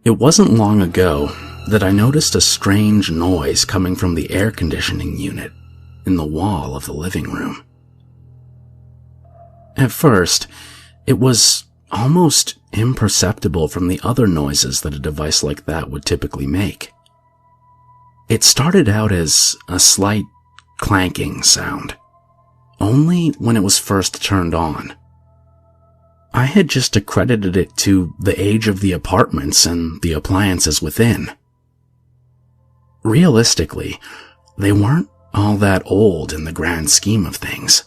It wasn't long ago that I noticed a strange noise coming from the air conditioning unit in the wall of the living room. At first, it was almost imperceptible from the other noises that a device like that would typically make. It started out as a slight clanking sound, only when it was first turned on. I had just accredited it to the age of the apartments and the appliances within. Realistically, they weren't all that old in the grand scheme of things.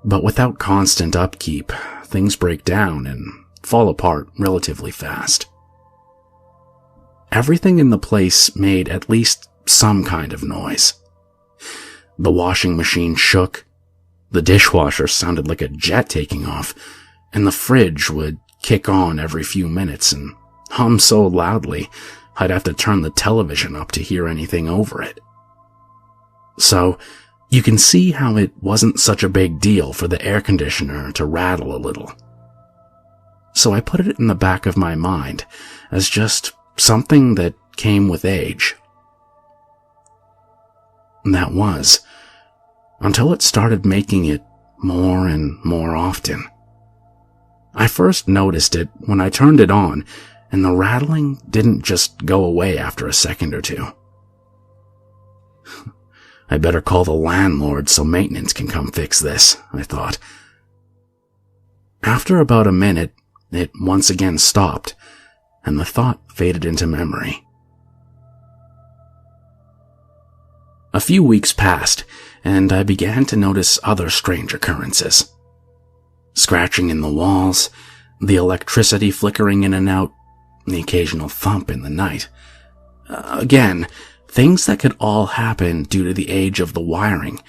But without constant upkeep, things break down and fall apart relatively fast. Everything in the place made at least some kind of noise. The washing machine shook, the dishwasher sounded like a jet taking off, and the fridge would kick on every few minutes and hum so loudly I'd have to turn the television up to hear anything over it. So, you can see how it wasn't such a big deal for the air conditioner to rattle a little. So I put it in the back of my mind as just something that came with age. And that was, until it started making it more and more often. I first noticed it when I turned it on, and the rattling didn't just go away after a second or two. I better call the landlord so maintenance can come fix this, I thought. After about a minute, it once again stopped, and the thought faded into memory. A few weeks passed, and I began to notice other strange occurrences. Scratching in the walls, the electricity flickering in and out, the occasional thump in the night. Again, things that could all happen due to the age of the wiring.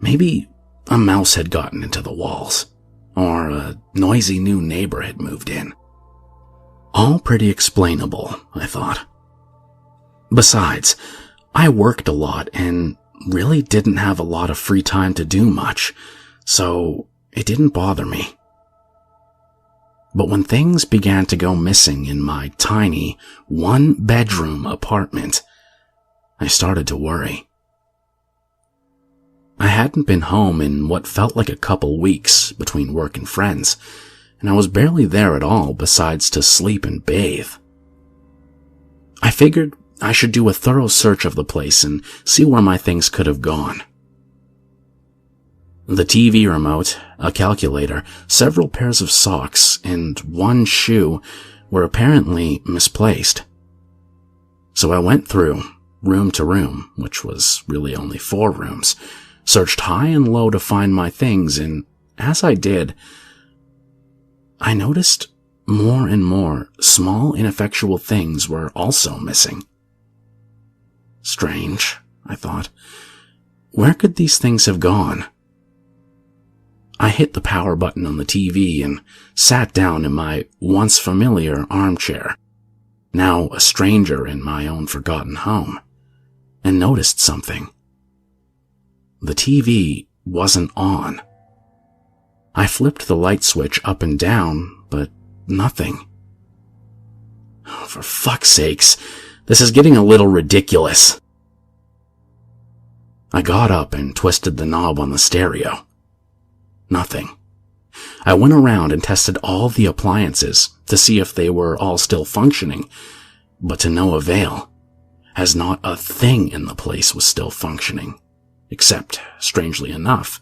Maybe a mouse had gotten into the walls, or a noisy new neighbor had moved in. All pretty explainable, I thought. Besides, I worked a lot and really didn't have a lot of free time to do much, so it didn't bother me. But when things began to go missing in my tiny, one-bedroom apartment, I started to worry. I hadn't been home in what felt like a couple weeks between work and friends, and I was barely there at all besides to sleep and bathe. I figured I should do a thorough search of the place and see where my things could have gone. The TV remote, a calculator, several pairs of socks, and one shoe were apparently misplaced. So I went through, room to room, which was really only 4 rooms, searched high and low to find my things, and as I did, I noticed more and more small, ineffectual things were also missing. Strange, I thought. Where could these things have gone? I hit the power button on the TV and sat down in my once familiar armchair, now a stranger in my own forgotten home, and noticed something. The TV wasn't on. I flipped the light switch up and down, but nothing. Oh, for fuck's sakes, this is getting a little ridiculous. I got up and twisted the knob on the stereo. Nothing. I went around and tested all the appliances to see if they were all still functioning, but to no avail, as not a thing in the place was still functioning, except, strangely enough,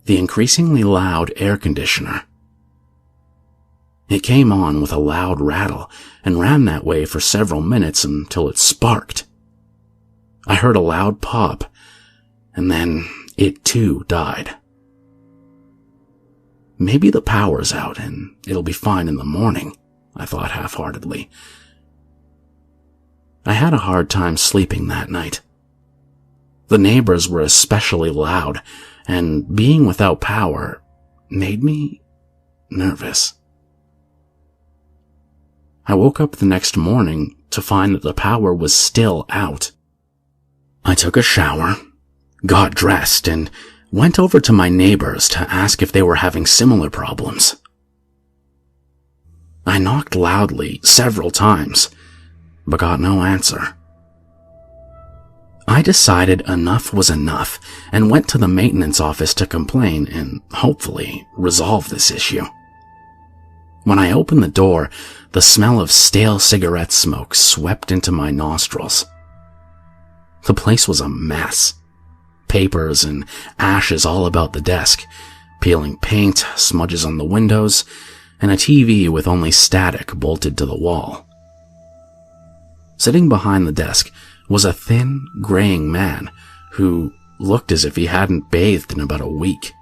the increasingly loud air conditioner. It came on with a loud rattle and ran that way for several minutes until it sparked. I heard a loud pop, and then it too died. Maybe the power's out and it'll be fine in the morning, I thought half-heartedly. I had a hard time sleeping that night. The neighbors were especially loud, and being without power made me nervous. I woke up the next morning to find that the power was still out. I took a shower, got dressed, and went over to my neighbors to ask if they were having similar problems. I knocked loudly several times, but got no answer. I decided enough was enough and went to the maintenance office to complain and hopefully resolve this issue. When I opened the door, the smell of stale cigarette smoke swept into my nostrils. The place was a mess. Papers and ashes all about the desk, peeling paint, smudges on the windows, and a TV with only static bolted to the wall. Sitting behind the desk was a thin, graying man who looked as if he hadn't bathed in about a week.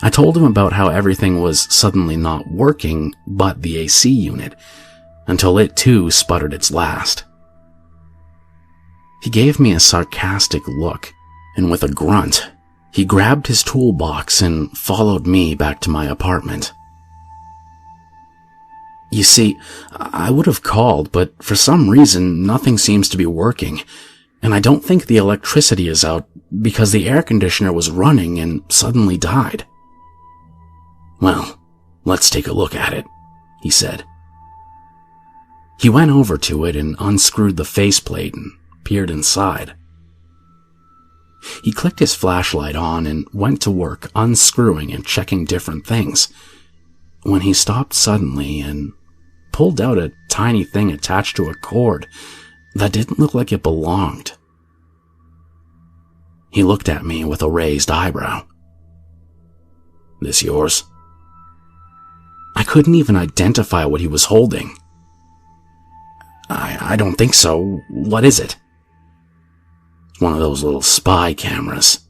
I told him about how everything was suddenly not working but the AC unit, until it too sputtered its last. He gave me a sarcastic look, and with a grunt, he grabbed his toolbox and followed me back to my apartment. You see, I would have called, but for some reason nothing seems to be working, and I don't think the electricity is out because the air conditioner was running and suddenly died. Well, let's take a look at it, he said. He went over to it and unscrewed the faceplate and peered inside. He clicked his flashlight on and went to work unscrewing and checking different things, when he stopped suddenly and pulled out a tiny thing attached to a cord that didn't look like it belonged. He looked at me with a raised eyebrow. This yours? I couldn't even identify what he was holding. I don't think so. What is it? One of those little spy cameras.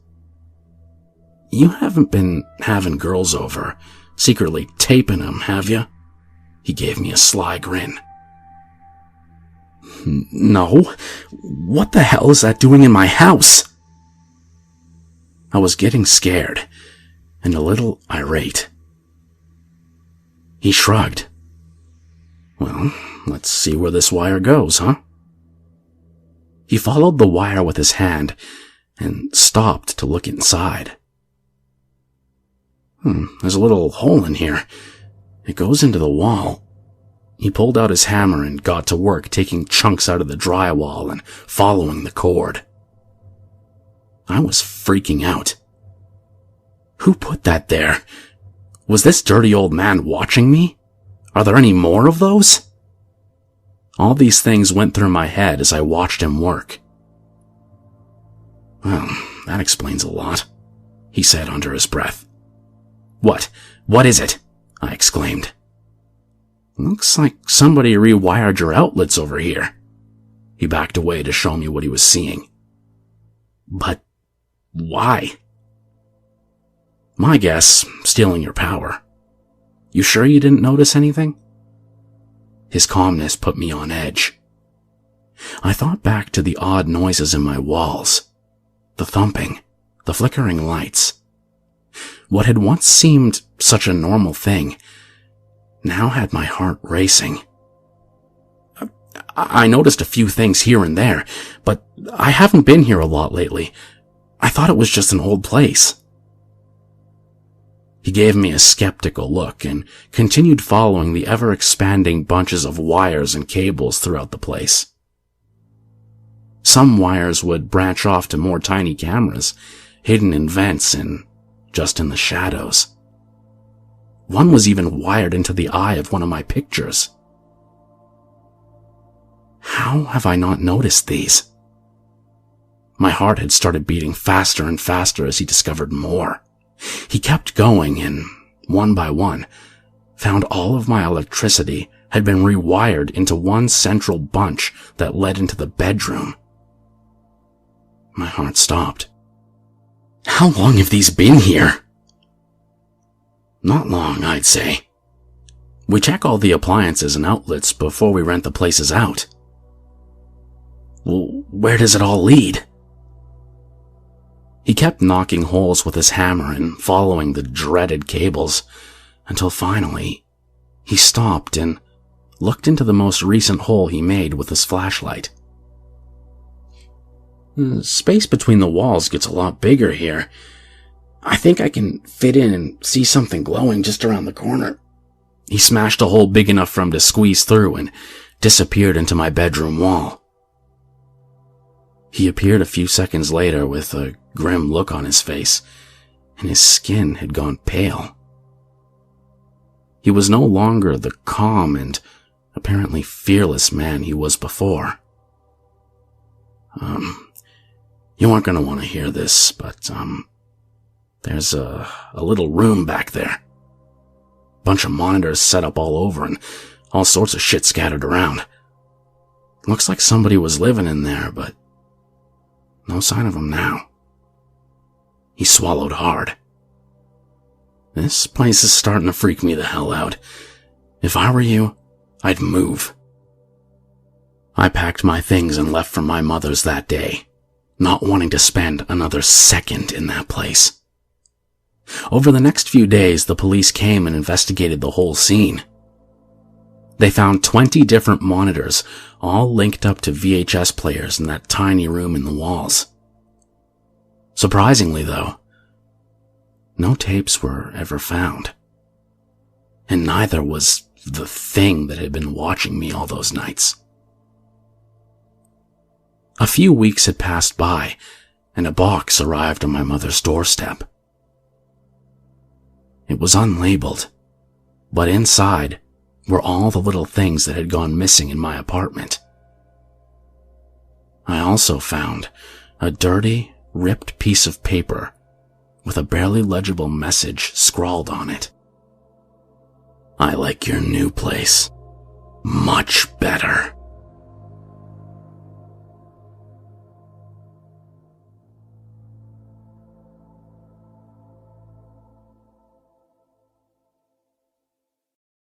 You haven't been having girls over, secretly taping them, have you? He gave me a sly grin. No. What the hell is that doing in my house? I was getting scared and a little irate. He shrugged. Well, let's see where this wire goes, huh? He followed the wire with his hand and stopped to look inside. There's a little hole in here. It goes into the wall. He pulled out his hammer and got to work taking chunks out of the drywall and following the cord. I was freaking out. Who put that there? Was this dirty old man watching me? Are there any more of those? All these things went through my head as I watched him work. Well, that explains a lot, he said under his breath. What is it? I exclaimed. Looks like somebody rewired your outlets over here. He backed away to show me what he was seeing. But why? My guess, stealing your power. You sure you didn't notice anything? His calmness put me on edge. I thought back to the odd noises in my walls, the thumping, the flickering lights. What had once seemed such a normal thing now had my heart racing. I noticed a few things here and there, but I haven't been here a lot lately. I thought it was just an old place. He gave me a skeptical look and continued following the ever-expanding bunches of wires and cables throughout the place. Some wires would branch off to more tiny cameras, hidden in vents and just in the shadows. One was even wired into the eye of one of my pictures. How have I not noticed these? My heart had started beating faster and faster as he discovered more. He kept going and, one by one, found all of my electricity had been rewired into one central bunch that led into the bedroom. My heart stopped. How long have these been here? Not long, I'd say. We check all the appliances and outlets before we rent the places out. Well, where does it all lead? He kept knocking holes with his hammer and following the dreaded cables, until finally, he stopped and looked into the most recent hole he made with his flashlight. The space between the walls gets a lot bigger here. I think I can fit in and see something glowing just around the corner. He smashed a hole big enough for him to squeeze through and disappeared into my bedroom wall. He appeared a few seconds later with a grim look on his face, and his skin had gone pale. He was no longer the calm and apparently fearless man he was before. You aren't going to want to hear this, but, there's a little room back there. Bunch of monitors set up all over and all sorts of shit scattered around. Looks like somebody was living in there, but no sign of him now. He swallowed hard. This place is starting to freak me the hell out. If I were you, I'd move. I packed my things and left for my mother's that day, not wanting to spend another second in that place. Over the next few days, the police came and investigated the whole scene. They found 20 different monitors, all linked up to VHS players in that tiny room in the walls. Surprisingly, though, no tapes were ever found. And neither was the thing that had been watching me all those nights. A few weeks had passed by, and a box arrived on my mother's doorstep. It was unlabeled, but inside were all the little things that had gone missing in my apartment. I also found a dirty, ripped piece of paper with a barely legible message scrawled on it. I like your new place much better.